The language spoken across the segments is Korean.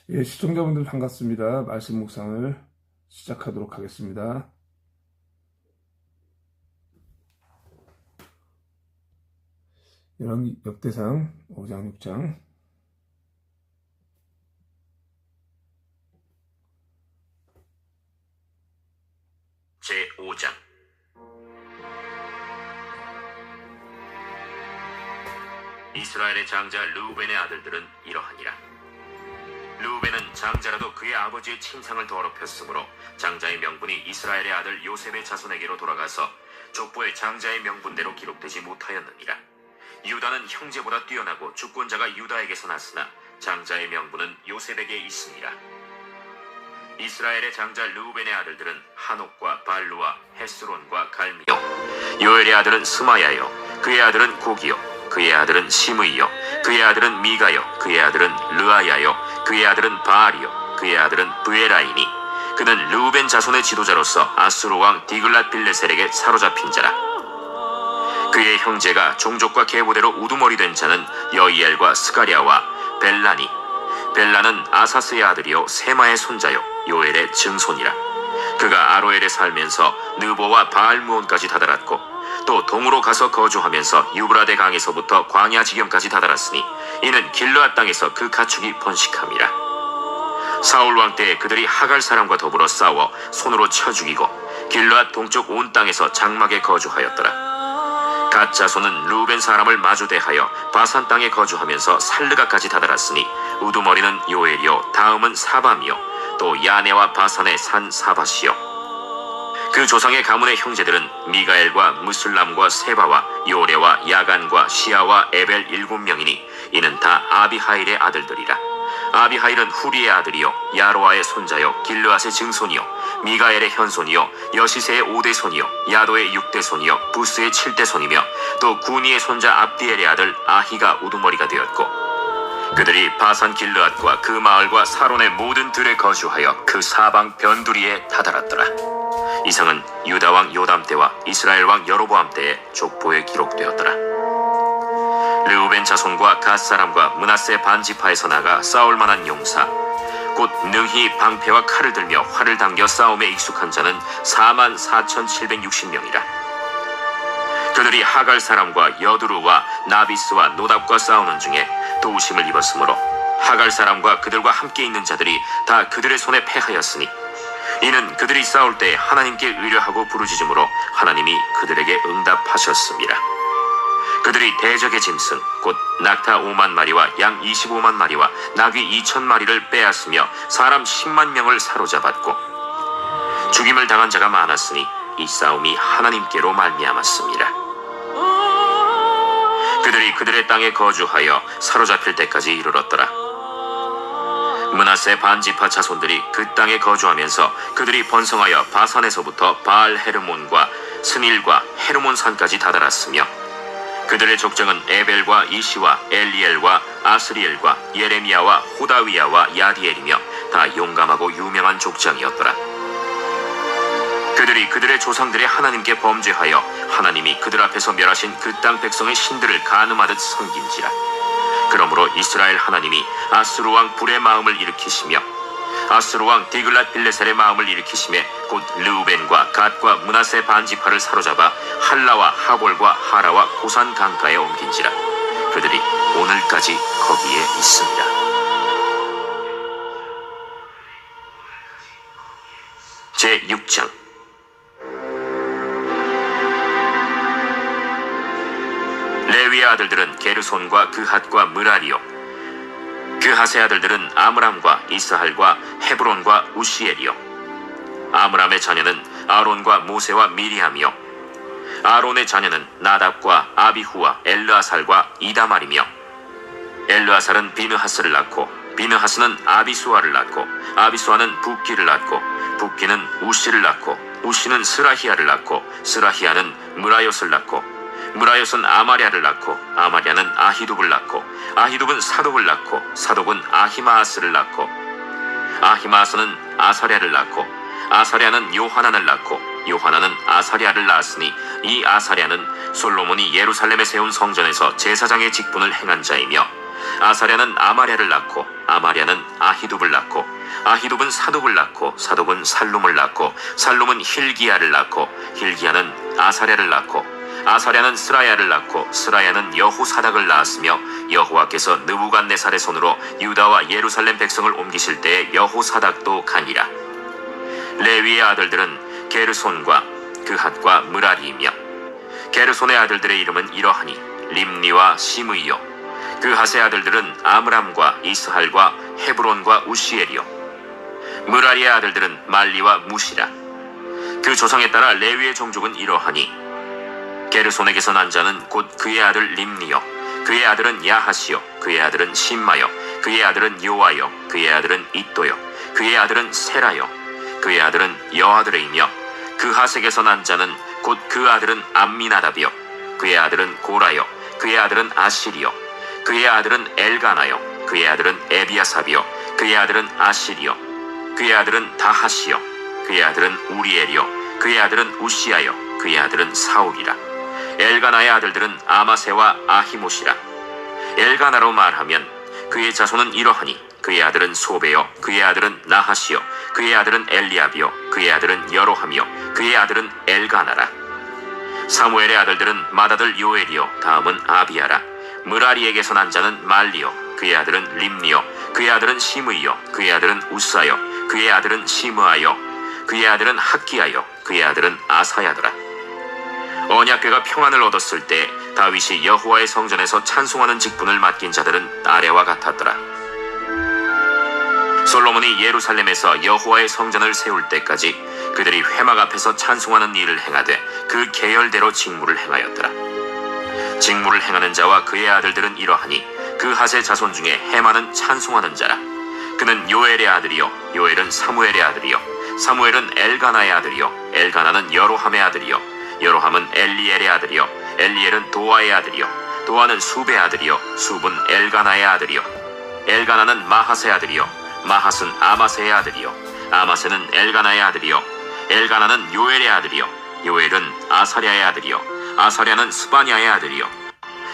예, 시청자분들 반갑습니다. 말씀 묵상을 시작하도록 하겠습니다. 열왕 역대상 5장 6장 제5장 이스라엘의 장자 르우벤의 아들들은 이러하니라. 르우벤은 장자라도 그의 아버지의 친상을 더럽혔으므로 장자의 명분이 이스라엘의 아들 요셉의 자손에게로 돌아가서 족보의 장자의 명분대로 기록되지 못하였느니라. 유다는 형제보다 뛰어나고 주권자가 유다에게서 났으나 장자의 명분은 요셉에게 있으니라. 이스라엘의 장자 르우벤의 아들들은 하녹과 발루와 헤스론과 갈미요. 요엘의 아들은 스마야요. 그의 아들은 고기요. 그의 아들은 시므이요. 그의 아들은 미가요. 그의 아들은 르아야요. 그의 아들은 바알이요. 그의 아들은 브에라이니. 그는 르우벤 자손의 지도자로서 아수르 왕 디글랏 빌레셀에게 사로잡힌 자라. 그의 형제가 종족과 계보대로 우두머리 된 자는 여이엘과 스가랴와 벨라니. 벨라는 아사스의 아들이요 세마의 손자요 요엘의 증손이라. 그가 아로엘에 살면서 느보와 바알무온까지 다다랐고 또 동으로 가서 거주하면서 유브라데 강에서부터 광야 지경까지 다다랐으니 이는 길르앗 땅에서 그 가축이 번식함이라. 사울 왕 때에 그들이 하갈 사람과 더불어 싸워 손으로 쳐 죽이고 길르앗 동쪽 온 땅에서 장막에 거주하였더라. 갓 자손은 르우벤 사람을 마주대하여 바산 땅에 거주하면서 살르가까지 다다랐으니 우두머리는 요엘이요 다음은 사밤이요 또 야네와 바산의 산 사밧이요. 그 조상의 가문의 형제들은 미가엘과 무슬람과 세바와 요레와 야간과 시아와 에벨 7명이니 이는 다 아비하일의 아들들이라. 아비하일은 후리의 아들이요 야로아의 손자요 길르앗의 증손이요 미가엘의 현손이요 여시세의 5대 손이요 야도의 6대 손이요 부스의 7대 손이며 또 구니의 손자 압디엘의 아들 아히가 우두머리가 되었고 그들이 바산 길르앗과 그 마을과 사론의 모든 들에 거주하여 그 사방 변두리에 다다랐더라. 이상은 유다 왕 요담 때와 이스라엘 왕 여로보암 때의 족보에 기록되었더라. 르우벤 자손과 갓 사람과 므낫세 반지파에서 나가 싸울 만한 용사 곧 능히 방패와 칼을 들며 활을 당겨 싸움에 익숙한 자는 44,760명이라. 그들이 하갈 사람과 여두루와 나비스와 노답과 싸우는 중에 도우심을 입었으므로 하갈 사람과 그들과 함께 있는 자들이 다 그들의 손에 패하였으니 이는 그들이 싸울 때 하나님께 의뢰하고 부르짖음으로 하나님이 그들에게 응답하셨습니다. 그들이 대적의 짐승 곧 낙타 5만 마리와 양 25만 마리와 나귀 2,000마리를 빼앗으며 사람 10만 명을 사로잡았고 죽임을 당한 자가 많았으니 이 싸움이 하나님께로 말미암았습니다. 그들이 그들의 땅에 거주하여 사로잡힐 때까지 이르렀더라. 므낫세 반지파 자손들이 그 땅에 거주하면서 그들이 번성하여 바산에서부터 바알 헤르몬과 스닐과 헤르몬 산까지 다다랐으며 그들의 족장은 에벨과 이시와 엘리엘과 아스리엘과 예레미야와 호다위야와 야디엘이며 다 용감하고 유명한 족장이었더라. 그들이 그들의 조상들의 하나님께 범죄하여 하나님이 그들 앞에서 멸하신 그 땅 백성의 신들을 간음하듯 섬긴지라. 그러므로 이스라엘 하나님이 아수르 왕 불의 마음을 일으키시며 아수르 왕 디글랏 빌레셀의 마음을 일으키심에 곧 르우벤과 갓과 므낫세 반지파를 사로잡아 할라와 하볼과 하라와 고산 강가에 옮긴지라. 그들이 오늘까지 거기에 있습니다. 제6장 레위의 아들들은 게르손과 그핫과 므라리요. 그핫의 아들들은 아므람과 이스할과 헤브론과 우시엘이요. 아므람의 자녀는 아론과 모세와 미리암이요. 아론의 자녀는 나답과 아비후와 엘르아살과 이다말이며 엘르아살은 비느하스를 낳고 비느하스는 아비수아를 낳고 아비수아는 붓기를 낳고 붓기는 우시를 낳고 우시는 스라히아를 낳고 스라히아는 므라옅을 낳고 므라옅은 아마랴를 낳고 아마랴는 아히둡을 낳고 아히둡은 사독을 낳고 사독은 아히마아스를 낳고 아히마아스는 아사랴를 낳고 아사랴는 요하난을 낳고 요하난은 아사랴를 낳았으니 이 아사랴는 솔로몬이 예루살렘에 세운 성전에서 제사장의 직분을 행한 자이며 아사랴는 아마랴를 낳고 아마랴는 아히둡을 낳고 아히둡은 사독을 낳고 사독은 살룸을 낳고 살룸은 힐기야를 낳고 힐기야는 아사랴를 낳고 아사랴는 스라야를 낳고 스라야는 여호사닥을 낳았으며 여호와께서 느부갓네살의 손으로 유다와 예루살렘 백성을 옮기실 때에 여호사닥도 가니라. 레위의 아들들은 게르손과 그핫과 므라리이며 게르손의 아들들의 이름은 이러하니 림니와 시므이요 그핫의 아들들은 아므람과 이스할과 헤브론과 우시엘이요 므라리의 아들들은 말리와 무시라. 그 조상에 따라 레위의 종족은 이러하니 게르손에게서 난 자는 곧 그의 아들 림니요 그의 아들은 야하시요 그의 아들은 심마요 그의 아들은 요아요 그의 아들은 이또요 그의 아들은 세라요 그의 아들은 여아들이며 그핫에게서 난 자는 곧 그 아들은 암미나답이요 그의 아들은 고라요 그의 아들은 아실이요 그의 아들은 엘가나요 그의 아들은 에비아삽이요 그의 아들은 아실이요 그의 아들은 다하시요 그의 아들은 우리엘이요 그의 아들은 우시아요 그의 아들은 사울이라. 엘가나의 아들들은 아마세와 아히못이라. 엘가나로 말하면 그의 자손은 이러하니 그의 아들은 소베요 그의 아들은 나하시요 그의 아들은 엘리압이요 그의 아들은 여로함이요 그의 아들은 엘가나라. 사무엘의 아들들은 맏아들 요엘이요 다음은 아비야라. 므라리에게서 난 자는 말리요 그의 아들은 림니요 그의 아들은 시므이요 그의 아들은 우사요 그의 아들은 시므아요 그의 아들은 학기야요 그의 아들은 아사야더라. 언약궤가 평안을 얻었을 때 다윗이 여호와의 성전에서 찬송하는 직분을 맡긴 자들은 아래와 같았더라. 솔로몬이 예루살렘에서 여호와의 성전을 세울 때까지 그들이 회막 앞에서 찬송하는 일을 행하되 그 계열대로 직무를 행하였더라. 직무를 행하는 자와 그의 아들들은 이러하니 그핫의 자손 중에 헤마는 찬송하는 자라. 그는 요엘의 아들이요 요엘은 사무엘의 아들이요 사무엘은 엘가나의 아들이요 엘가나는 여로함의 아들이요 여로함은 엘리엘의 아들이요 엘리엘은 도아의 아들이요 도아는 숲의 아들이요 숲은 엘가나의 아들이요 엘가나는 마핫의 아들이요 마핫은 아마세의 아들이요 아마세는 엘가나의 아들이요 엘가나는 요엘의 아들이요 요엘은 아사랴의 아들이요 아사랴는 스바냐의 아들이요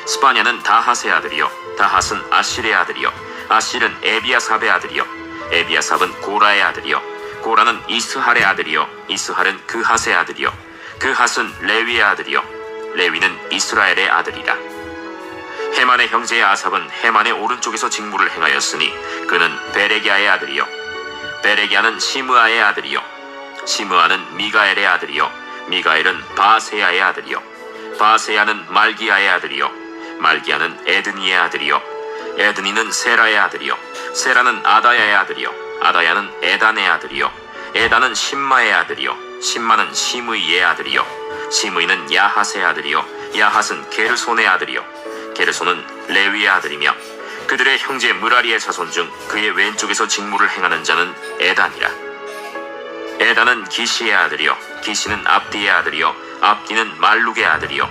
스바냐는 다핫의 아들이요 다핫은 아실의 아들이요 아실은 에비아삽의 아들이요 에비아삽은 고라의 아들이요 고라는 이스할의 아들이요 이스할은 그핫의 아들이요 그핫은 레위의 아들이요 레위는 이스라엘의 아들이라. 헤만의 형제의 아삽은 헤만의 오른쪽에서 직무를 행하였으니 그는 베레기야의 아들이요 베레기야는 시므아의 아들이요 시므아는 미가엘의 아들이요 미가엘은 바세야의 아들이요 바세야는 말기야의 아들이요 말기야는 에드니의 아들이요 에드니는 세라의 아들이요 세라는 아다야의 아들이요 아다야는 에단의 아들이요 에단은 심마의 아들이요 심마는 시므이의 아들이요 시므이는 야핫의 아들이요 야핫은 게르손의 아들이요 게르손은 레위의 아들이며 그들의 형제 므라리의 자손 중 그의 왼쪽에서 직무를 행하는 자는 에단이라. 에단은 기시의 아들이요 기시는 압디의 아들이요 압디는 말룩의 아들이요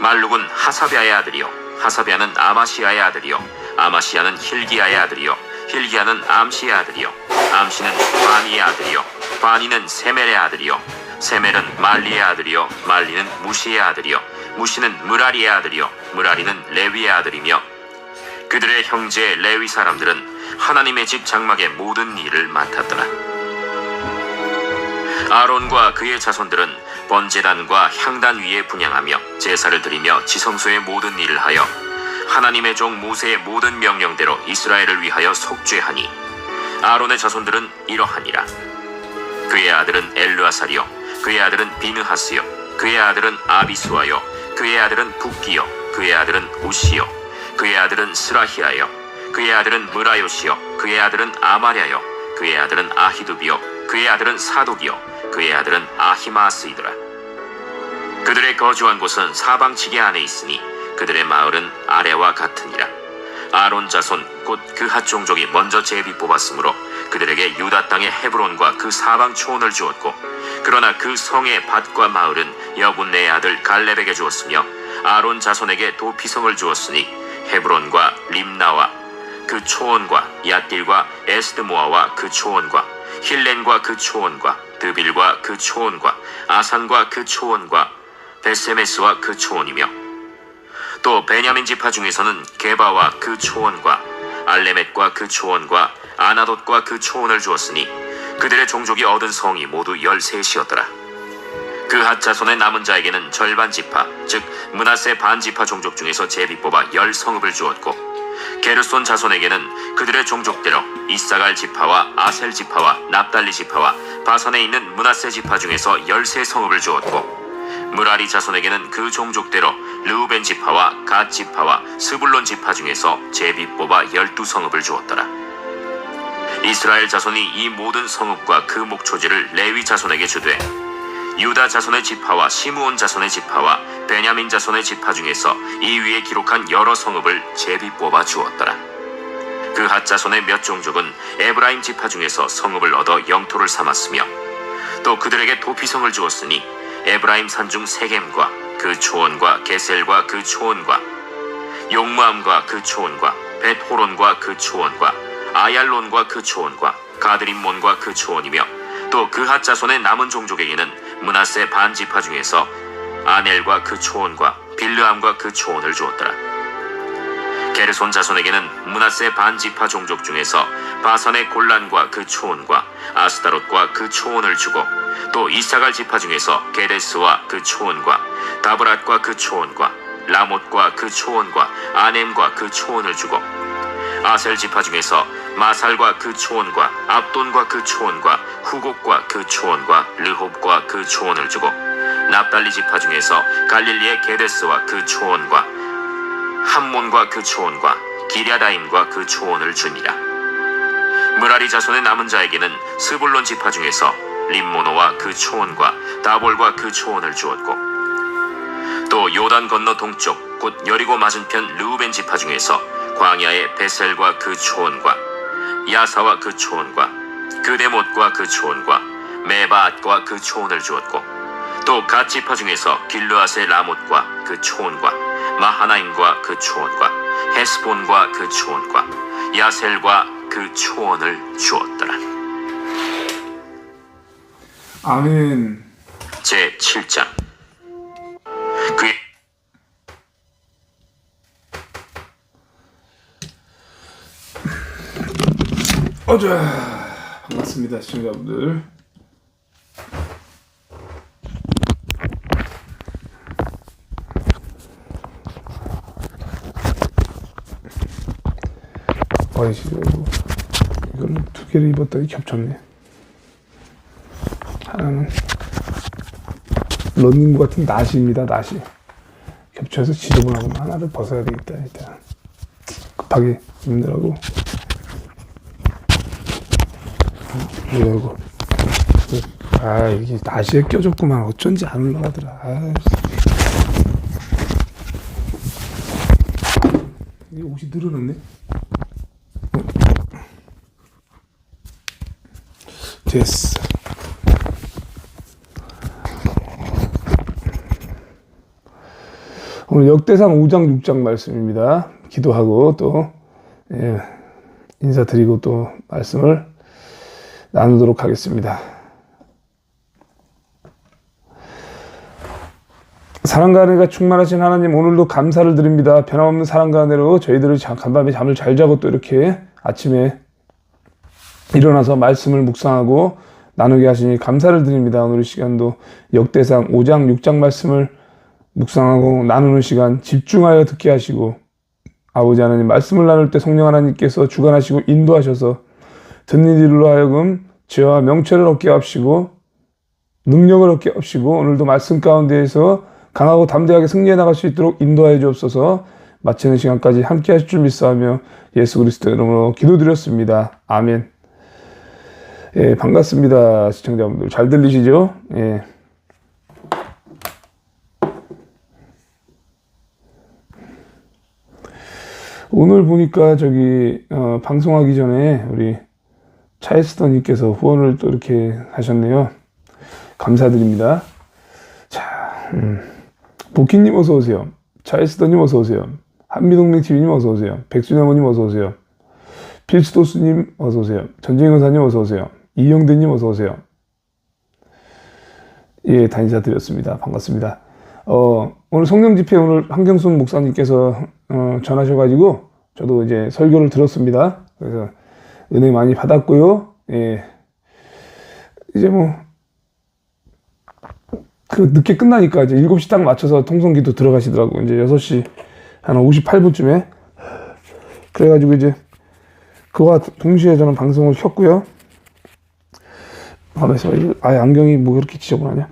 말룩은 하사비아의 아들이요 하사비아는 아마시아의 아들이요 아마시아는 힐기야의 아들이요 힐기야는 암시의 아들이요 암시는 바니의 아들이요 바니는 세멜의 아들이요 세멜은 말리의 아들이요 말리는 무시의 아들이요 무시는 므라리의 아들이요 므라리는 레위의 아들이며 그들의 형제 레위 사람들은 하나님의 집 장막의 모든 일을 맡았더라. 아론과 그의 자손들은 번제단과 향단 위에 분향하며 제사를 드리며 지성소의 모든 일을 하여 하나님의 종 모세의 모든 명령대로 이스라엘을 위하여 속죄하니 아론의 자손들은 이러하니라. 그의 아들은 엘르아살이요 그의 아들은 비느하스요 그의 아들은 아비수아요 그의 아들은 붓기요 그의 아들은 우시요 그의 아들은 스라히아요 그의 아들은 므라요시요 그의 아들은 아마랴요 그의 아들은 아히두비요 그의 아들은 사독이요 그의 아들은 아히마스이더라. 그들의 거주한 곳은 사방지게 안에 있으니 그들의 마을은 아래와 같으니라. 아론 자손 곧 그핫 종족이 먼저 제비 뽑았으므로 그들에게 유다 땅의 헤브론과 그 사방 초원을 주었고 그러나 그 성의 밭과 마을은 여분네의 아들 갈렙에게 주었으며 아론 자손에게 도피성을 주었으니 헤브론과 림나와 그 초원과 얏딜과 에스드모아와 그 초원과 힐렌과 그 초원과 드빌과 그 초원과 아산과 그 초원과 베세메스와 그 초원이며 또 베냐민 지파 중에서는 게바와 그 초원과 알레멧과 그 초원과 아나돗과 그 초원을 주었으니 그들의 종족이 얻은 성이 모두 13이었더라. 그핫 자손의 남은 자에게는 절반 지파, 즉 므낫세 반 지파 종족 중에서 제비 뽑아 10성읍을 주었고, 게르손 자손에게는 그들의 종족대로 이사갈 지파와 아셀 지파와 납달리 지파와 바산에 있는 므낫세 지파 중에서 13성읍을 주었고, 무라리 자손에게는 그 종족대로 르우벤 지파와 갓 지파와 스불론 지파 중에서 제비 뽑아 12성읍을 주었더라. 이스라엘 자손이 이 모든 성읍과 그 목초지를 레위 자손에게 주되, 유다 자손의 지파와 시므온 자손의 지파와 베냐민 자손의 지파 중에서 이 위에 기록한 여러 성읍을 제비 뽑아 주었더라. 그핫 자손의 몇 종족은 에브라임 지파 중에서 성읍을 얻어 영토를 삼았으며, 또 그들에게 도피성을 주었으니 에브라임 산중 세겜과 그 초원과 게셀과 그 초원과 용무암과 그 초원과 벳호론과 그 초원과 아얄론과 그 초원과 가드림몬과 그 초원이며, 또 그핫 자손의 남은 종족에게는 므낫세 반 지파 중에서 아넬과 그 초원과 빌르암과 그 초원을 주었더라. 게르손 자손에게는 므낫세 반 지파 종족 중에서 바산의 골란과 그 초원과 아스다롯과 그 초원을 주고, 또 이사갈 지파 중에서 게데스와 그 초원과 다브랏과 그 초원과 라못과 그 초원과 아넴과 그 초원을 주고, 아셀 지파 중에서 마살과 그 초원과 압돈과 그 초원과 후곡과 그 초원과 르홉과 그 초원을 주고, 납달리 지파 중에서 갈릴리의 게데스와 그 초원과 함몬과 그 초원과 기랴다임과 그 초원을 주니라. 무라리 자손의 남은 자에게는 스불론 지파 중에서 림모노와 그 초원과 다볼과 그 초원을 주었고, 또 요단 건너 동쪽 곧 여리고 맞은편 르우벤 지파 중에서 광야의 베셀과 그 초원과 야사와 그 초원과 그데못과 그 초원과 메바앗과 그 초원을 주었고, 또 갓 지파 중에서 길르앗의 라못과 그 초원과 마하나임과 그 초원과 헤스본과 그 초원과 야셀과 그 초원을 주었더라. 아멘. 제 7장. 그의 반갑습니다, 시청자분들. 이거는 두 개를 입었더니 겹쳤네. 하나는 런닝부 같은 나시입니다. 나시 겹쳐서 지저분하고 하나를 벗어야 되겠다. 일단 급하게 입느라고 이러고, 이게 나시에 껴줬구만. 어쩐지 안 올라가더라. 이게 옷이 늘어났네. 됐어. 오늘 역대상 5장 6장 말씀입니다. 기도하고 또 인사드리고 또 말씀을 나누도록 하겠습니다. 사랑과 은혜가 충만하신 하나님, 오늘도 감사를 드립니다. 변함없는 사랑과 은혜로 저희들을 간밤에 잠을 잘 자고 또 이렇게 아침에 일어나서 말씀을 묵상하고 나누게 하시니 감사를 드립니다. 오늘 이 시간도 역대상 5장 6장 말씀을 묵상하고 나누는 시간 집중하여 듣게 하시고, 아버지 하나님, 말씀을 나눌 때 성령 하나님께서 주관하시고 인도하셔서 듣는 이들로 하여금 죄와 명철을 얻게 하시고 능력을 얻게 하시고, 오늘도 말씀 가운데에서 강하고 담대하게 승리해 나갈 수 있도록 인도하여 주옵소서. 마치는 시간까지 함께 하실 줄 믿사하며 예수 그리스도의 이름으로 기도드렸습니다. 아멘. 예, 반갑습니다. 시청자분들 잘 들리시죠? 예. 오늘 보니까 방송하기 전에 우리 차에스더님께서 후원을 또 이렇게 하셨네요. 감사드립니다. 자, 보키님 어서 오세요. 차에스더님 어서 오세요. 한미동맹TV님 어서 오세요. 백순여모님 어서 오세요. 필스도스님 어서 오세요. 전쟁의사님 어서 오세요. 이영대님 어서 오세요. 예, 단인사 드렸습니다. 반갑습니다. 오늘 성령 집회 오늘 한경순 목사님께서 전하셔가지고 저도 이제 설교를 들었습니다. 그래서 은혜 많이 받았고요. 예. 이제 뭐 그 늦게 끝나니까 이제 7시 딱 맞춰서 통성기도 들어가시더라고. 이제 6시 한 58분쯤에. 그래가지고 이제 그와 동시에 저는 방송을 켰고요. 가만있어. 아예 안경이 뭐 이렇게 지저분하냐?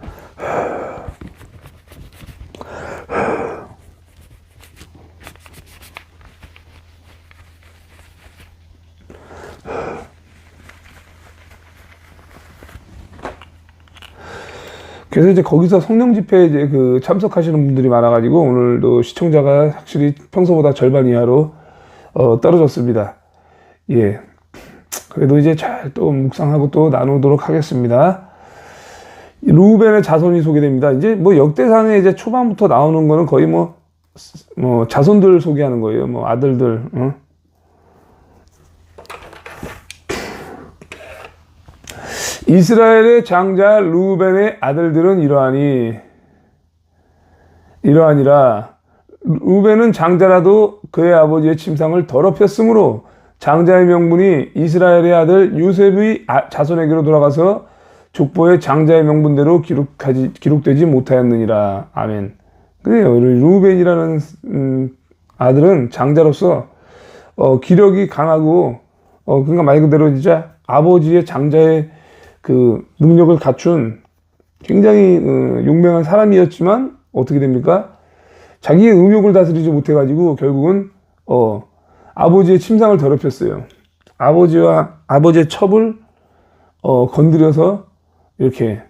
그래서 이제 거기서 성령 집회에 이제 그 참석하시는 분들이 많아가지고 오늘도 시청자가 확실히 평소보다 절반 이하로 떨어졌습니다. 예. 그래도 이제 잘 또 묵상하고 또 나누도록 하겠습니다. 루벤의 자손이 소개됩니다. 이제 뭐 역대상에 이제 초반부터 나오는 거는 거의 뭐 자손들 소개하는 거예요. 뭐 아들들. 이스라엘의 장자 루벤의 아들들은 이러하니라. 루벤은 장자라도 그의 아버지의 침상을 더럽혔으므로 장자의 명분이 이스라엘의 아들 요셉의 자손에게로 돌아가서 족보의 장자의 명분대로 기록되지 못하였느니라. 아멘. 그래요. 루벤이라는 아들은 장자로서 기력이 강하고 그러니까 말 그대로 진짜 아버지의 장자의 그 능력을 갖춘 굉장히 용맹한 사람이었지만 어떻게 됩니까? 자기의 음욕을 다스리지 못해가지고 결국은 아버지의 침상을 더럽혔어요. 아버지의 첩을 건드려서 이렇게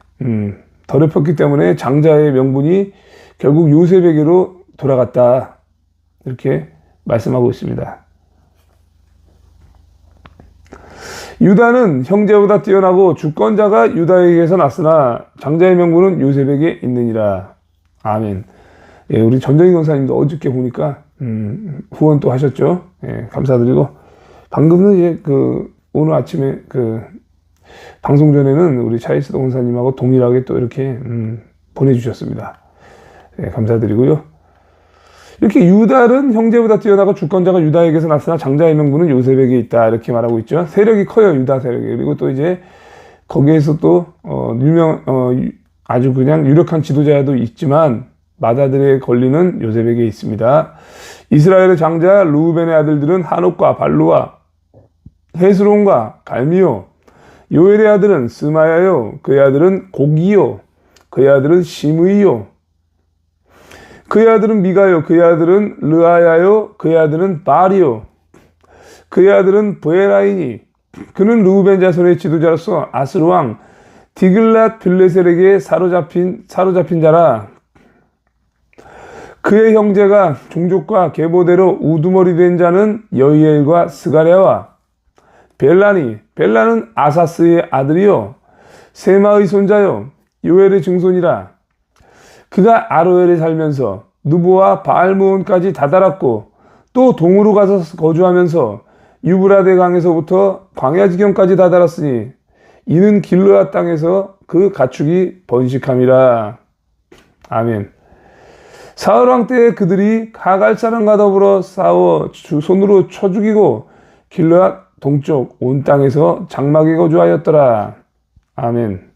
더럽혔기 때문에 장자의 명분이 결국 요셉에게로 돌아갔다. 이렇게 말씀하고 있습니다. 유다는 형제보다 뛰어나고 주권자가 유다에게서 났으나 장자의 명분은 요셉에게 있느니라. 아멘. 예, 우리 전정희 권사님도 어저께 보니까 후원 또 하셨죠. 예, 감사드리고 방금은 이제 오늘 아침에 방송 전에는 우리 차이스 권사님하고 동일하게 또 이렇게 보내주셨습니다. 예, 감사드리고요. 이렇게 유다는 형제보다 뛰어나고 주권자가 유다에게서 났으나 장자의 명분은 요셉에게 있다. 이렇게 말하고 있죠. 세력이 커요. 유다 세력이. 그리고 또 이제 거기에서 또 아주 그냥 유력한 지도자도 있지만 맏아들의 권리는 요셉에게 있습니다. 이스라엘의 장자 루벤의 아들들은 하녹과 발루와 헤스론과 갈미요. 요엘의 아들은 스마야요. 그의 아들은 고기요. 그의 아들은 시므이요. 그의 아들은 미가요. 그의 아들은 르아야요. 그의 아들은 바리요. 그의 아들은 브에라이니. 그는 루벤 자손의 지도자로서 아스루 왕 디글랏 빌레셀에게 사로잡힌 자라. 그의 형제가 종족과 계보대로 우두머리 된 자는 여이엘과 스가랴와 벨라는 아사스의 아들이요 세마의 손자요 요엘의 증손이라. 그가 아로엘에 살면서 누보와 바알므온까지 다다랐고 또 동으로 가서 거주하면서 유브라데 강에서부터 광야 지경까지 다다랐으니 이는 길르앗 땅에서 그 가축이 번식함이라. 아멘. 사울 왕 때에 그들이 하갈 사람과 더불어 싸워 손으로 쳐 죽이고 길르앗 동쪽 온 땅에서 장막에 거주하였더라. 아멘.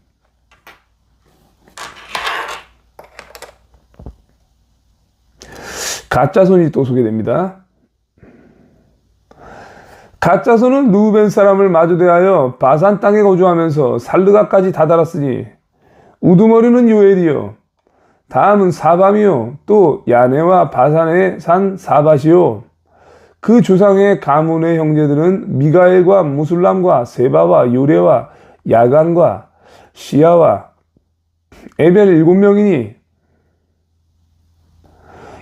가짜손이 또 소개됩니다. 가짜손은 루벤 사람을 마주 대하여 바산 땅에 거주하면서 살르가까지 다다랐으니 우두머리는 요엘이요. 다음은 사밤이요. 또 야네와 바산에 산 사밭이요. 그 조상의 가문의 형제들은 미가엘과 무술람과 세바와 요레와 야간과 시야와 에벨 7명이니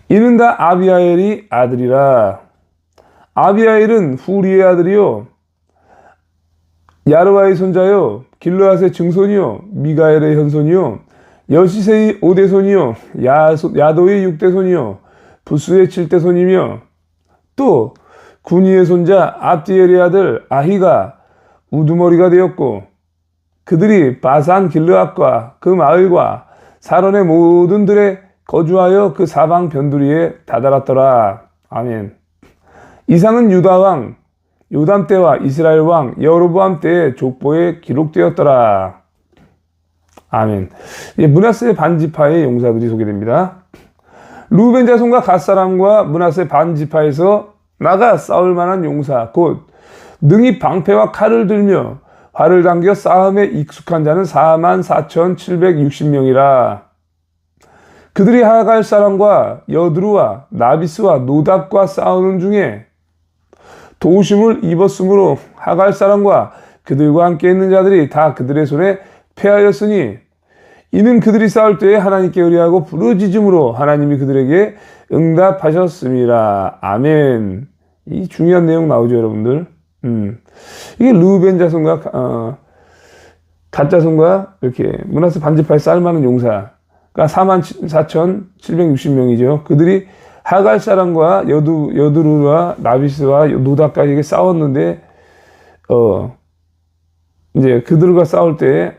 이는 다 아비아엘이 아들이라. 아비아엘은 후리의 아들이요 야르와의 손자요 길르앗의 증손이요 미가엘의 현손이요 여시세의 5대손이요 야도의 6대손이요 부스의 7대손이며 또 구니의 손자 압디엘의 아들 아히가 우두머리가 되었고 그들이 바산 길르앗과 그 마을과 사론의 모든 들의 거주하여 그 사방 변두리에 다다랐더라. 아멘. 이상은 유다 왕 요담 때와 이스라엘 왕 여로보암 때의 족보에 기록되었더라. 아멘. 므낫세 반지파의 용사들이 소개됩니다. 루벤 자손과 갓 사람과 므낫세 반지파에서 나가 싸울 만한 용사 곧 능히 방패와 칼을 들며 활을 당겨 싸움에 익숙한 자는 44,760명이라. 그들이 하갈 사람과 여드루와 나비스와 노답과 싸우는 중에 도우심을 입었으므로 하갈 사람과 그들과 함께 있는 자들이 다 그들의 손에 패하였으니 이는 그들이 싸울 때에 하나님께 의뢰하고 부르짖음으로 하나님이 그들에게 응답하셨습니다. 아멘. 이 중요한 내용 나오죠, 여러분들. 이게 르우벤 자손과 갓 자손과 이렇게 므낫세 반지파에 싸울 만한 용사가 44,760명이죠. 그들이 하갈 사람과 여두루와 나비스와 노다까지 싸웠는데 이제 그들과 싸울 때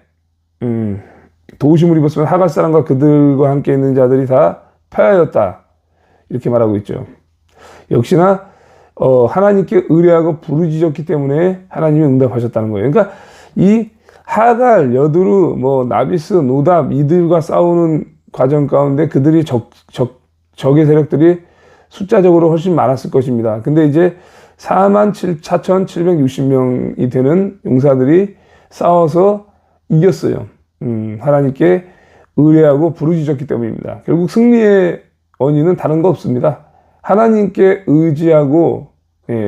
도우심을 입었으면 하갈 사람과 그들과 함께 있는 자들이 다 패하였다. 이렇게 말하고 있죠. 역시나 하나님께 의뢰하고 부르짖었기 때문에 하나님이 응답하셨다는 거예요. 그러니까 이 하갈, 여두루, 나비스, 노답 이들과 싸우는 과정 가운데 그들이 적의 세력들이 숫자적으로 훨씬 많았을 것입니다. 근데 이제 44,760명이 되는 용사들이 싸워서 이겼어요. 하나님께 의뢰하고 부르짖었기 때문입니다. 결국 승리의 원인은 다른 거 없습니다. 하나님께 의지하고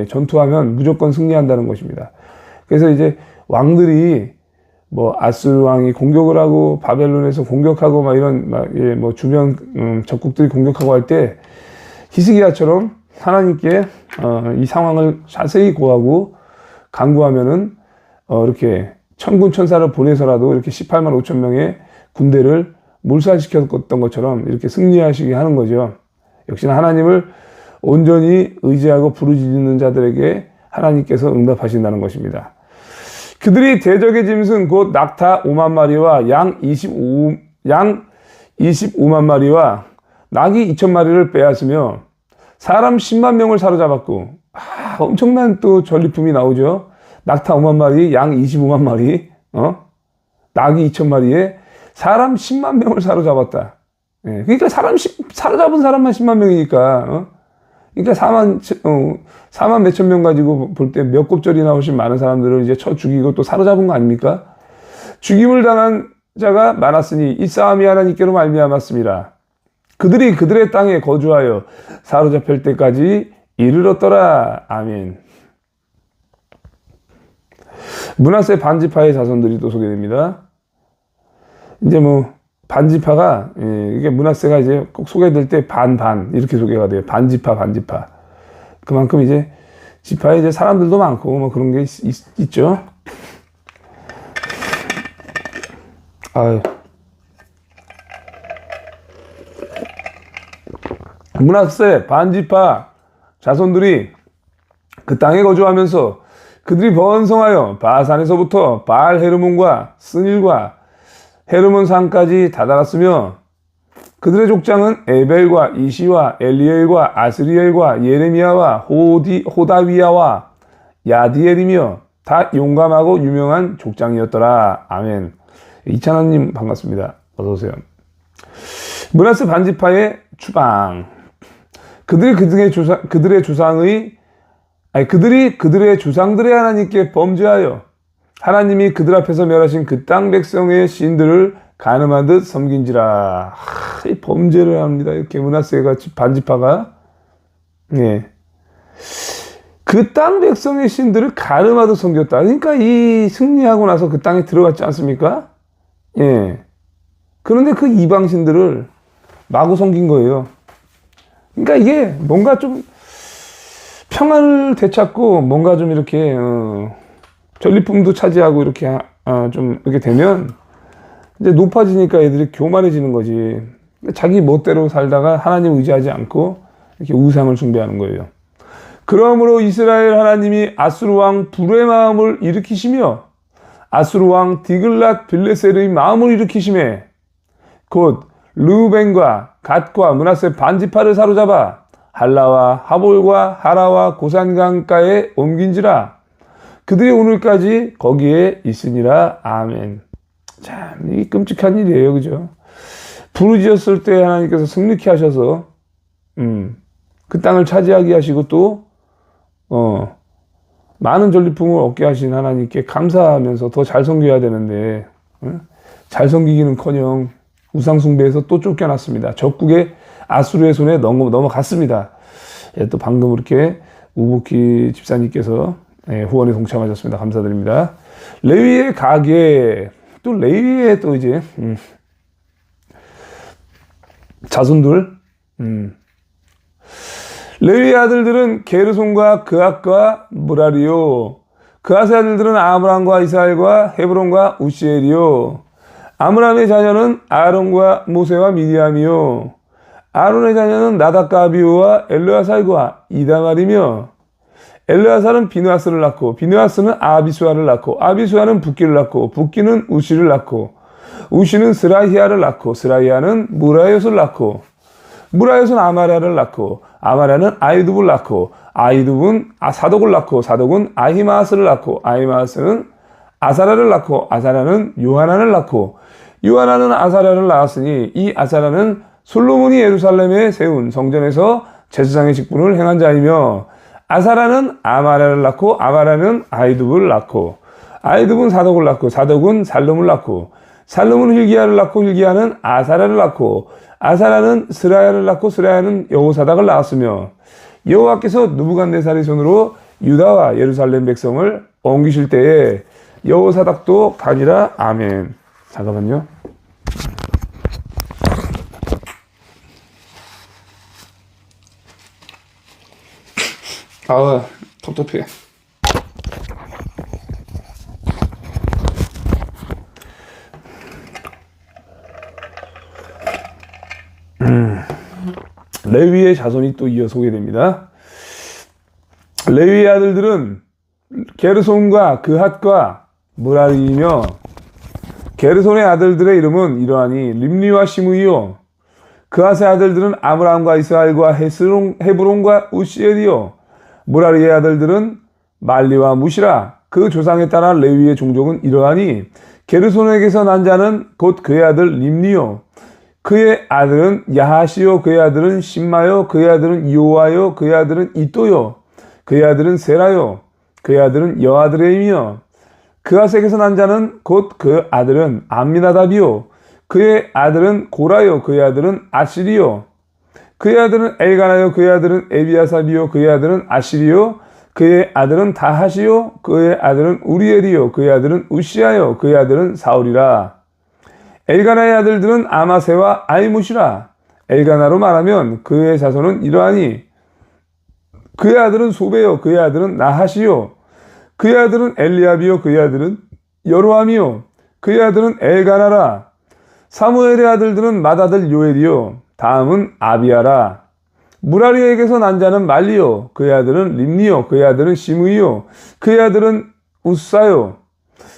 전투하면 무조건 승리한다는 것입니다. 그래서 이제 왕들이 아수르 왕이 공격을 하고 바벨론에서 공격하고 이런 주변 적국들이 공격하고 할 때 히스기야처럼 하나님께 이 상황을 자세히 고하고 간구하면은 이렇게 천군 천사를 보내서라도 이렇게 18만 5천 명의 군대를 몰살시켰던 것처럼 이렇게 승리하시게 하는 거죠. 역시나 하나님을 온전히 의지하고 부르짖는 자들에게 하나님께서 응답하신다는 것입니다. 그들이 대적의 짐승 곧 낙타 5만 마리와 양 25만 마리와 낙이 2천 마리를 빼앗으며 사람 10만 명을 사로잡았고 엄청난 또 전리품이 나오죠. 낙타 5만 마리, 양 25만 마리, 낙이 2천 마리에 사람 10만 명을 사로잡았다. 그러니까 사로잡은 사람만 10만 명이니까 그러니까 4만 몇천 명 가지고 볼 때 몇 곱절이나 훨씬 많은 사람들을 이제 쳐 죽이고 또 사로잡은 거 아닙니까? 죽임을 당한 자가 많았으니 이 싸움이 하나님께로 말미암았습니다. 그들이 그들의 땅에 거주하여 사로잡힐 때까지 이르렀더라. 아멘. 므낫세 반지파의 자손들이 또 소개됩니다. 이제 반지파가 이게 므낫세가 이제 꼭 소개될 때 반 이렇게 소개가 돼요. 반지파. 그만큼 이제 지파에 이제 사람들도 많고 그런 게 있죠. 아유. 므낫세 반지파 자손들이 그 땅에 거주하면서 그들이 번성하여 바산에서부터 바알 헤르몬과 스닐과 헤르몬 산까지 다다랐으며 그들의 족장은 에벨과 이시와 엘리엘과 아스리엘과 예레미야와 호다위야와 야디엘이며 다 용감하고 유명한 족장이었더라. 아멘. 이찬원님 반갑습니다. 어서오세요. 므낫세 반지파의 추방. 그들이 그들의 조상들의 하나님께 범죄하여 하나님이 그들 앞에서 멸하신 그 땅 백성의 신들을 간음하듯 섬긴지라. 이 범죄를 합니다. 이렇게 므낫세가 반지파가 그 땅 백성의 신들을 간음하듯 섬겼다. 그러니까 이 승리하고 나서 그 땅에 들어갔지 않습니까? 그런데 그 이방 신들을 마구 섬긴 거예요. 그러니까 이게 뭔가 좀 평안을 되찾고 뭔가 좀 이렇게 전리품도 차지하고 이렇게 좀 이렇게 되면 이제 높아지니까 애들이 교만해지는 거지. 자기 멋대로 살다가 하나님 의지하지 않고 이렇게 우상을 숭배하는 거예요. 그러므로 이스라엘 하나님이 아수르 왕 불의 마음을 일으키시며 아수르 왕 디글랏 빌레셀의 마음을 일으키시매 곧 르우벤과 갓과 므낫세 반지파를 사로잡아 할라와 하볼과 하라와 고산강가에 옮긴지라. 그들이 오늘까지 거기에 있으니라. 아멘. 참, 이 끔찍한 일이에요. 그죠? 부르짖었을 때 하나님께서 승리케 하셔서, 그 땅을 차지하게 하시고 또, 많은 전리품을 얻게 하신 하나님께 감사하면서 더 잘 섬겨야 되는데, 잘 섬기기는커녕 우상숭배에서 또 쫓겨났습니다. 적국의 아수르의 손에 넘어갔습니다. 예, 또 방금 이렇게 우복희 집사님께서 후원에 동참하셨습니다. 감사드립니다. 레위의 가계, 또 레위의 또 이제 자손들, 레위의 아들들은 게르손과 그앗과 무라리요. 그앗의 아들들은 아므람과 이스라엘과 헤브론과 우시엘이요. 아므람의 자녀는 아론과 모세와 미디암이요. 아론의 자녀는 나답과 아비후와 엘르아살과 이다말이며, 엘르아살은 비느하스를 낳고 비느하스는 아비수아를 낳고 아비수아는 붓기를 낳고 붓기는 우시를 낳고 우시는 스라히아를 낳고 스라히아는 무라이옷을 낳고 무라이옷은 아마랴를 낳고 아마랴는 아이두브를 낳고 아이두브는 사독을 낳고 사독은 아히마아스를 낳고 아히마아스는 아사랴를 낳고 아사랴는 요하난을 낳고 요하난은 아사랴를 낳았으니 이 아사랴는 솔로몬이 예루살렘에 세운 성전에서 제사장의 직분을 행한 자이며, 아사랴는 아마랴를 낳고 아마랴는 아이두브를 낳고 아이두브는 사독을 낳고 사독은 살lum을 낳고 살lum은 hil기야를 낳고 hil기야는 아사랴를 낳고 아사랴는 스라야를 낳고 스라야는 여호사닥을 낳았으며, 여호와께서 느부갓네살의 손으로 유다와 예루살렘 백성을 옮기실 때에 여호사닥도 가니라. 아멘. 잠깐만요. 아, 텁텁해. 레위의 자손이 또 이어 소개됩니다. 레위의 아들들은 게르손과 그핫과 무라리이며, 게르손의 아들들의 이름은 이러하니 림리와 시므이요. 그핫의 아들들은 아므람과 이스라엘과 헤브론과 우시엘이요. 무라리의 아들들은 말리와 무시라. 그 조상에 따라 레위의 종족은 이러하니, 게르손에게서 난 자는 곧 그의 아들 림리요. 그의 아들은 야하시요. 그의 아들은 심마요. 그의 아들은 요아요. 그의 아들은 이또요. 그의 아들은 세라요. 그의 아들은 여아드레이며, 그앗에게서 난 자는 곧 그 아들은 암미나답이요. 그의 아들은 고라요. 그의 아들은 아시리요. 그의 아들은 엘가나요. 그의 아들은 에비아삽이요. 그의 아들은 아시리요. 그의 아들은 다하시요. 그의 아들은 우리엘이요. 그의 아들은 우시아요. 그의 아들은 사울이라. 엘가나의 아들들은 아마세와 아이무시라. 엘가나로 말하면 그의 자손은 이러하니, 그의 아들은 소베요. 그의 아들은 나하시요. 그의 아들은 엘리압이요. 그의 아들은 여로함이요. 그의 아들은 엘가나라. 사무엘의 아들들은 맏아들 요엘이요. 다음은 아비아라. 무라리에게서 난 자는 말리요. 그의 아들은 림니요. 그의 아들은 시므이요. 그의 아들은 우사요.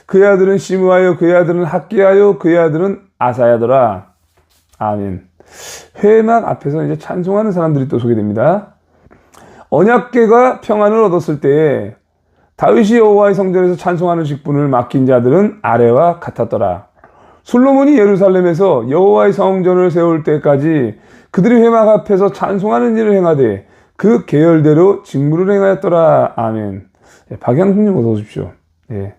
그의 아들은 시므아요. 그의 아들은 학기야요. 그의 아들은 아사야더라. 아멘. 회막 앞에서 이제 찬송하는 사람들이 또 소개됩니다. 언약궤가 평안을 얻었을 때에 다윗이 여호와의 성전에서 찬송하는 직분을 맡긴 자들은 아래와 같았더라. 솔로몬이 예루살렘에서 여호와의 성전을 세울 때까지 그들이 회막 앞에서 찬송하는 일을 행하되 그 계열대로 직무를 행하였더라. 아멘. 박양숙님 어서 오십시오. 예.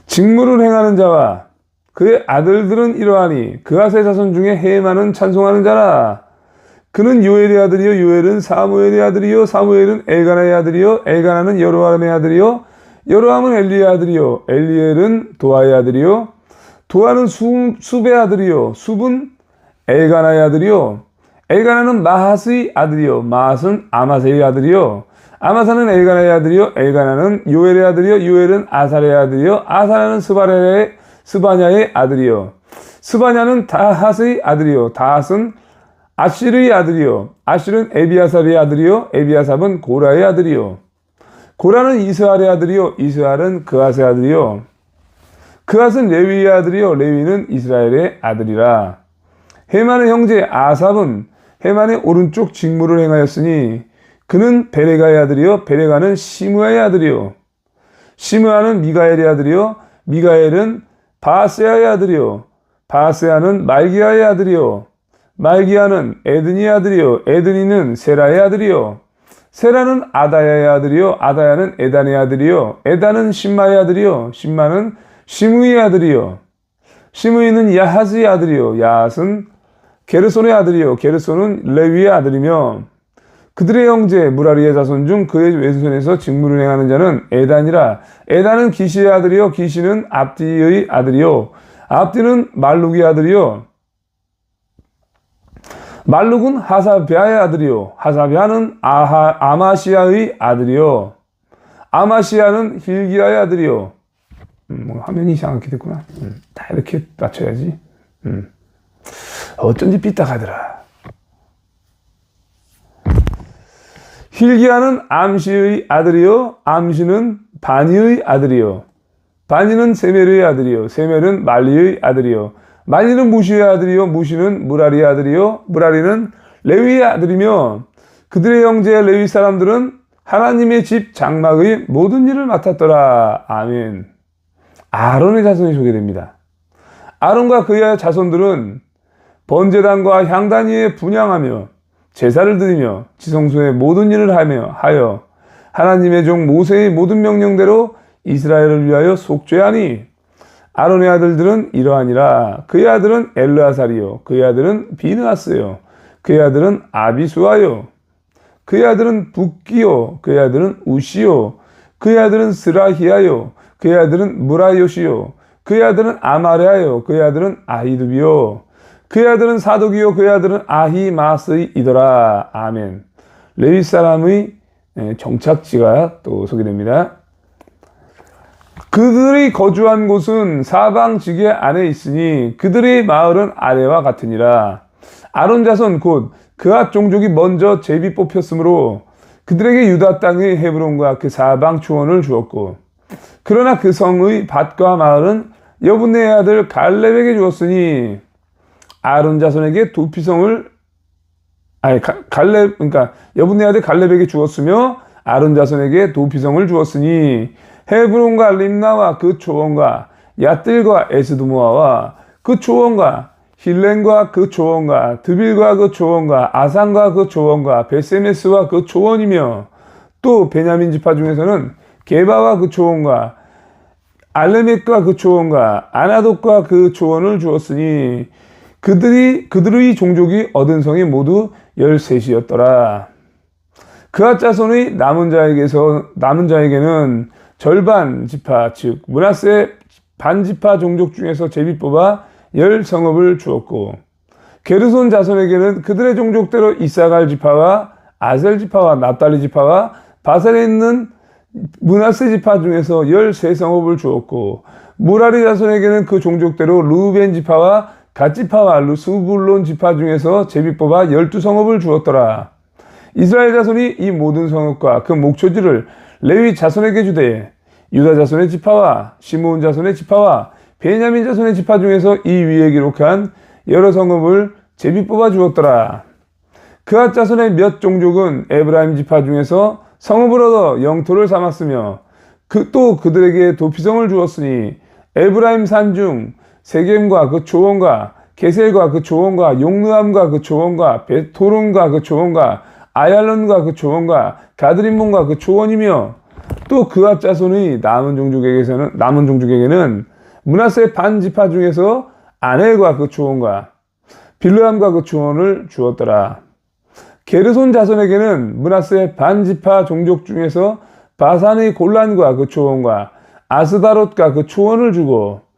직무를 행하는 자와 그의 아들들은 이러하니, 그앗의 자손 중에 헤만은 찬송하는 자라. 그는 요엘의 아들이요. 요엘은 사무엘의 아들이요. 사무엘은 엘가나의 아들이요. 엘가나는 여로함의 아들이요. 여로함은 엘리의 아들이요. 엘리엘은 도아의 아들이요. 도아는 숲의 아들이요. 숲은 엘가나의 아들이요. 엘가나는 마핫의 아들이요. 마핫은 아마세의 아들이요. 아마사는 엘가나의 아들이요. 엘가나는 요엘의 아들이요. 요엘은 아사랴의 아들이요. 아사랴는 스바냐의 아들이요. 스바냐는 다핫의 아들이요. 다핫은 아실의 아들이요. 아실은 에비아삽의 아들이요. 에비아삽은 고라의 아들이요. 고라는 이스할의 아들이요. 이스할은 그앗의 아들이요. 그앗은 레위의 아들이요. 레위는 이스라엘의 아들이라. 헤만의 형제 아삽은 헤만의 오른쪽 직무를 행하였으니 그는 베레가의 아들이요 베레가는 시므아의 아들이요 시므아는 미가엘의 아들이요 미가엘은 바세아의 아들이요 바세아는 말기야의 아들이요 말기야는 에드니의 아들이요 에드니는 세라의 아들이요 세라는 아다야의 아들이요 아다야는 에단의 아들이요 에단은 심마의 아들이요 심마는 시므이의 아들이요 시므이는 야하스의 아들이요 야하스는 게르손의 아들이요 게르손은 레위의 아들이며 그들의 형제 무라리의 자손 중 그의 왼손에서 직무를 행하는 자는 에단이라 에단은 기시의 아들이요 기시는 압디의 아들이요 압디는 말룩의 아들이요 말룩은 하사비아의 아들이요 하사비아는 아마시아의 아들이요 아마시아는 힐기야의 아들이요 화면이 이상하게 됐구나. 다 이렇게 맞춰야지. 어쩐지 삐딱하더라. 힐기야는 암시의 아들이요 암시는 바니의 아들이요 바니는 세멜의 아들이요 세멜은 말리의 아들이요 말리는 무시의 아들이요 무시는 무라리의 아들이요 무라리는 레위의 아들이며 그들의 형제 레위 사람들은 하나님의 집 장막의 모든 일을 맡았더라. 아멘. 아론의 자손이 소개됩니다. 아론과 그의 자손들은 번제단과 향단 위에 분향하며 제사를 드리며 지성소의 모든 일을 하여 하나님의 종 모세의 모든 명령대로 이스라엘을 위하여 속죄하니 아론의 아들들은 이러하니라. 그의 아들은 엘르아살이요 그의 아들은 비느하스요 그의 아들은 아비수아요 그의 아들은 붓기요 그의 아들은 우시요 그의 아들은 스라히아요 그의 아들은 무라요시요 그의 아들은 아마레아요 그의 아들은 아히두비요 그의 아들은 사독이요 그의 아들은 아히마스이더라. 아멘. 레위 사람의 정착지가 또 소개됩니다. 그들이 거주한 곳은 사방 지게 안에 있으니 그들의 마을은 아래와 같으니라. 아론 자손 곧 그앗 종족이 먼저 제비 뽑혔으므로 그들에게 유다 땅의 헤브론과 그 사방 초원을 주었고 그러나 그 성의 밭과 마을은 여분네의 아들 갈렙에게 주었으니 아론 자손에게 도피성을 그러니까 여분네의 아들 갈렙에게 주었으며 아론 자손에게 도피성을 주었으니 헤브론과 림나와 그 초원과 얏들과 에스드모아와 그 초원과 힐렌과 그 초원과 드빌과 그 초원과 아산과 그 초원과 베세메스와 그 초원이며 또 베냐민 지파 중에서는 게바와 그 초원과 알레멕과 그 초원과 아나돗과 그 초원을 주었으니 그들의 종족이 얻은 성이 모두 13이었더라. 그앗 자손의 남은 자에게는 절반 지파 즉 므낫세 반지파 종족 중에서 제비 뽑아 10성읍을 주었고 게르손 자손에게는 그들의 종족대로 이사갈 지파와 아셀 지파와 납달리 지파와 바산에 있는 므낫세 지파 중에서 13성읍을 주었고 무라리 자손에게는 그 종족대로 루벤 지파와 갓 지파와 스불론 지파 중에서 제비 뽑아 12성읍을 주었더라. 이스라엘 자손이 이 모든 성읍과 그 목초지를 레위 자손에게 주되 유다 자손의 지파와 시므온 자손의 지파와 베냐민 자손의 지파 중에서 이 위에 기록한 여러 성읍을 제비 뽑아 주었더라. 그앗 자손의 몇 종족은 에브라임 지파 중에서 성읍을 얻어 영토를 삼았으며 또 그들에게 도피성을 주었으니 에브라임 산중 세겜과 그 초원과 게셀과 그 초원과 용르암과 그 초원과 베토론과 그 초원과 아얄론과 그 초원과 가드림몬과 그 초원이며 또 그앗 자손의 남은 종족에게는 므낫세 반 지파 중에서 아넬과 그 초원과 빌르암과 그 초원을 주었더라. 게르손 자손에게는 므낫세 반 지파 종족 중에서 바산의 골란과 그 초원과 아스다롯과 그 초원을 주고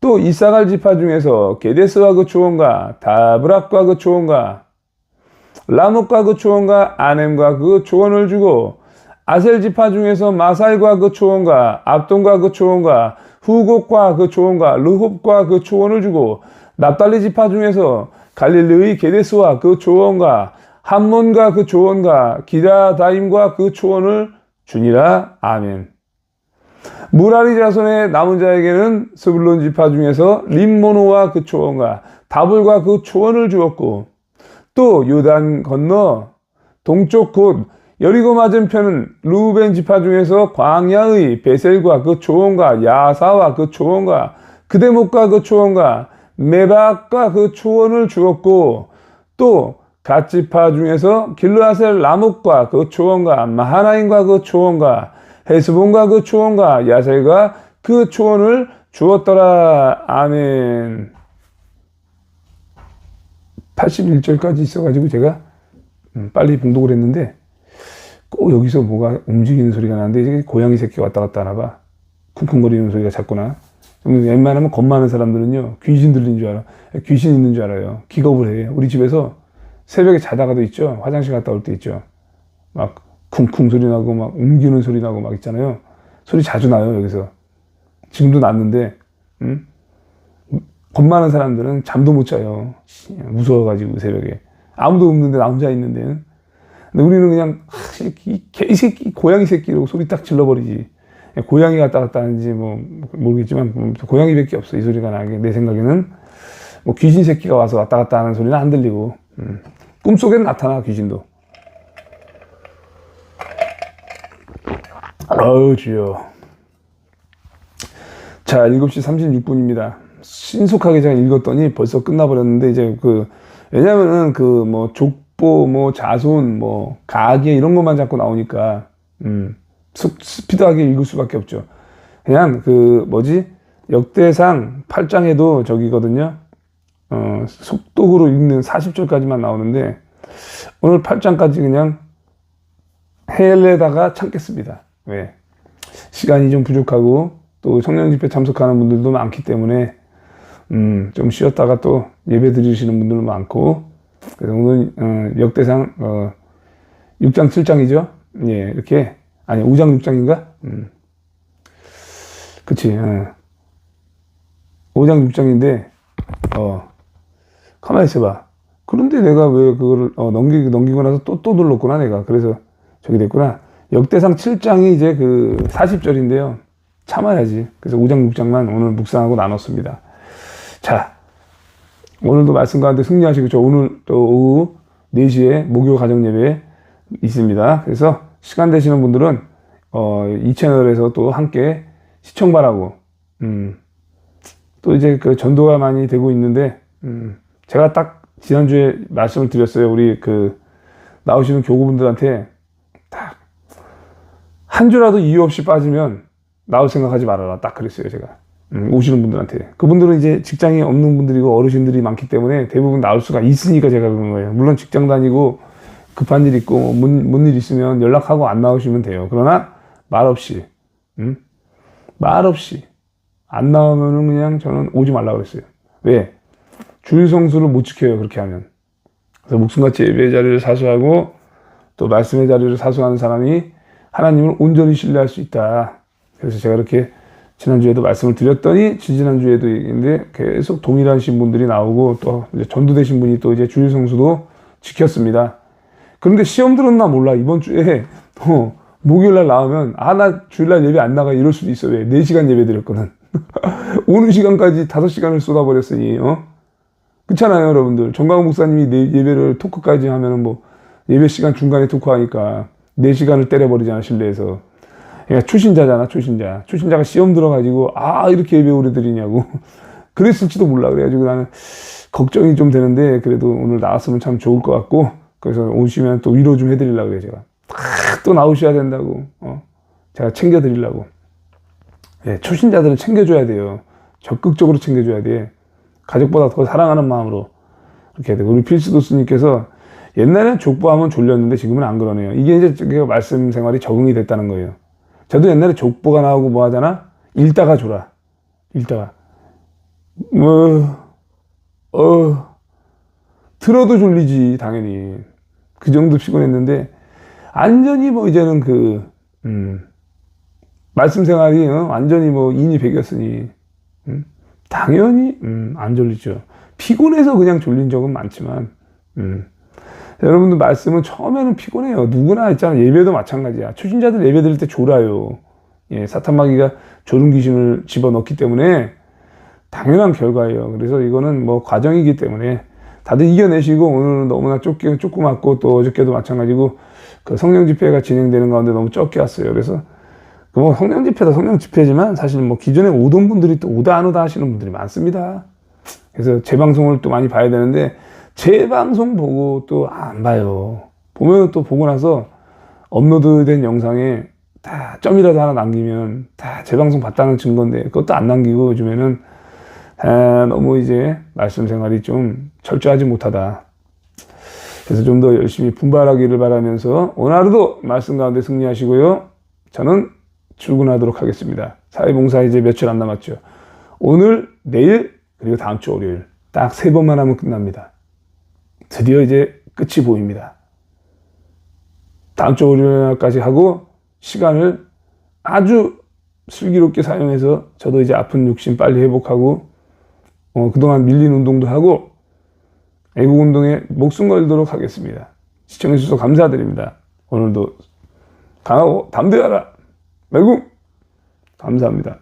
또 이사갈 지파 중에서 게데스와 그 초원과 다브락과 그 초원과 라목과 그 초원과 아넴과 그 초원을 주고 아셀 지파 중에서 마살과 그 초원과 압돈과 그 초원과 후곡과 그 초원과 르홉과 그 초원을 주고 납달리 지파 중에서 갈릴리의 게데스와 그 초원과 함몬과 그 초원과 기라다임과 그 초원을 주니라. 아멘. 무라리 자손의 남은 자에게는 스불론 지파 중에서 림모노와 그 초원과 다볼과 그 초원을 주었고, 또 요단 건너 동쪽 곧 여리고 맞은편은 루벤 지파 중에서 광야의 베셀과 그 초원과 야사와 그 초원과 그대목과 그 초원과 메박과 그 초원을 주었고, 또 갓 지파 중에서 길르아셀 라목과 그 초원과 마하나임과 그 초원과 헤스본과 그 초원과 야셀과 그 초원을 주었더라. 아멘. 81절까지 있어가지고 제가 빨리 봉독을 했는데 꼭 여기서 뭐가 움직이는 소리가 나는데 이제 고양이 새끼가 왔다 갔다 하나 봐. 쿵쿵거리는 소리가 자꾸나. 웬만하면 겁 많은 사람들은요, 귀신 들린 줄 알아. 귀신 있는 줄 알아요. 기겁을 해. 우리 집에서 새벽에 자다가도 있죠. 화장실 갔다 올 때 있죠. 막 쿵쿵 소리 나고 막 옮기는 소리 나고 막 있잖아요. 소리 자주 나요, 여기서. 지금도 났는데, 겁 많은 사람들은 잠도 못 자요. 무서워가지고 새벽에. 아무도 없는데 나 혼자 있는데. 근데 우리는 그냥 이 개새끼, 고양이 새끼로 소리 딱 질러버리지. 고양이 갔다 갔다 하는지 뭐 모르겠지만 고양이밖에 없어, 이 소리가 나게. 내 생각에는 뭐 귀신 새끼가 와서 왔다 갔다 하는 소리는 안 들리고, 꿈속엔 나타나, 귀신도. 어우 주여. 자, 7시 36분입니다 신속하게 제가 읽었더니 벌써 끝나버렸는데, 이제 왜냐면은 뭐 족보, 뭐 자손, 뭐 가계 이런 것만 자꾸 나오니까 스피드하게 읽을 수밖에 없죠. 그냥 역대상 8장에도 저기거든요. 속독으로 읽는 40절까지만 나오는데, 오늘 8장까지 그냥 헬레다가 참겠습니다. 왜? 시간이 좀 부족하고 또 청년 집회 참석하는 분들도 많기 때문에 좀 쉬었다가 또 예배 드리시는 분들도 많고, 그래서 오늘 역대상 6장 7장이죠. 예, 이렇게. 아니 5장 6장인가? 그치. 5장 6장인데 가만히 있어봐. 그런데 내가 왜 그거를 넘기고 나서 또 눌렀구나 내가. 그래서 저기 됐구나. 역대상 7장이 이제 40절인데요. 참아야지. 그래서 5장 6장만 오늘 묵상하고 나눴습니다. 자, 오늘도 말씀 가운데 승리하시고, 저 오늘 또 오후 4시에 목요 가정 예배 있습니다. 그래서 시간 되시는 분들은 이 채널에서 또 함께 시청 바라고, 또 이제 전도가 많이 되고 있는데, 제가 딱 지난주에 말씀을 드렸어요. 우리 나오시는 교구분들한테 딱 한 주라도 이유 없이 빠지면 나올 생각하지 말아라. 딱 그랬어요, 제가. 오시는 분들한테. 그분들은 이제 직장이 없는 분들이고 어르신들이 많기 때문에 대부분 나올 수가 있으니까 제가 그런 거예요. 물론 직장 다니고 급한 일 있고 뭔 일 있으면 연락하고 안 나오시면 돼요. 그러나 말 없이 안 나오면은 그냥 저는 오지 말라고 그랬어요. 왜? 주일 성수를 못 지켜요, 그렇게 하면. 그래서 목숨같이 예배의 자리를 사수하고 또 말씀의 자리를 사수하는 사람이 하나님을 온전히 신뢰할 수 있다. 그래서 제가 이렇게 지난주에도 말씀을 드렸더니, 지지난주에도 얘기했는데 계속 동일하신 분들이 나오고, 또 이제 전도되신 분이 또 이제 주일 성수도 지켰습니다. 그런데 시험 들었나 몰라. 이번 주에 목요일날 나오면 나 주일날 예배 안 나가 이럴 수도 있어. 왜? 4시간 예배 드렸거든. 오는 시간까지 5시간을 쏟아버렸으니 그렇잖아요, 여러분들. 정광훈 목사님이 예배를 토크까지 하면은 뭐 예배 시간 중간에 토크하니까 4시간을 때려버리잖아, 실내에서. 그러니까 초신자잖아, 초신자. 초신자가 시험 들어가지고 이렇게 예배 오래 드리냐고 그랬을지도 몰라. 그래가지고 나는 걱정이 좀 되는데, 그래도 오늘 나왔으면 참 좋을 것 같고, 그래서 오시면 또 위로 좀 해드리려고 그래요, 제가. 또 나오셔야 된다고. 제가 챙겨드리려고. 예, 초신자들은 챙겨줘야 돼요. 적극적으로 챙겨줘야 돼. 가족보다 더 사랑하는 마음으로 이렇게 해야 돼. 우리 필스도스님께서 옛날에는 족보하면 졸렸는데 지금은 안 그러네요. 이게 이제 말씀 생활이 적응이 됐다는 거예요. 저도 옛날에 족보가 나오고 뭐 하잖아? 읽다가 졸아. 읽다가. 들어도 졸리지, 당연히. 그 정도 피곤했는데, 완전히 뭐 이제는 말씀 생활이 완전히 뭐 인이 백이었으니, 당연히, 안 졸리죠. 피곤해서 그냥 졸린 적은 많지만, 여러분들 말씀은 처음에는 피곤해요. 누구나 있잖아. 예배도 마찬가지야. 초신자들 예배 드릴 때 졸아요. 예, 사탄 마귀가 졸음 귀신을 집어넣기 때문에 당연한 결과예요. 그래서 이거는 뭐 과정이기 때문에 다들 이겨내시고, 오늘은 너무나 쫓고 맞고, 또 어저께도 마찬가지고 그 성령 집회가 진행되는 가운데 너무 적게 왔어요. 그래서 그 뭐 성령 집회다 성령 집회지만 사실 뭐 기존에 오던 분들이 또 오다 안 오다 하시는 분들이 많습니다. 그래서 제 방송을 또 많이 봐야 되는데 제 방송 보고 또 안 봐요. 보면 또 보고 나서 업로드된 영상에 다 점이라도 하나 남기면 다 제 방송 봤다는 증거인데 그것도 안 남기고 요즘에는 너무 이제 말씀 생활이 좀 철저하지 못하다. 그래서 좀 더 열심히 분발하기를 바라면서 오늘 하루도 말씀 가운데 승리하시고요. 저는 출근하도록 하겠습니다. 사회봉사 이제 며칠 안 남았죠. 오늘, 내일, 그리고 다음 주 월요일 딱 3번만 하면 끝납니다. 드디어 이제 끝이 보입니다. 다음 주 월요일까지 하고 시간을 아주 슬기롭게 사용해서 저도 이제 아픈 육신 빨리 회복하고 그동안 밀린 운동도 하고 애국운동에 목숨 걸도록 하겠습니다. 시청해주셔서 감사드립니다. 오늘도 강하고 담대하라. 매국 감사합니다.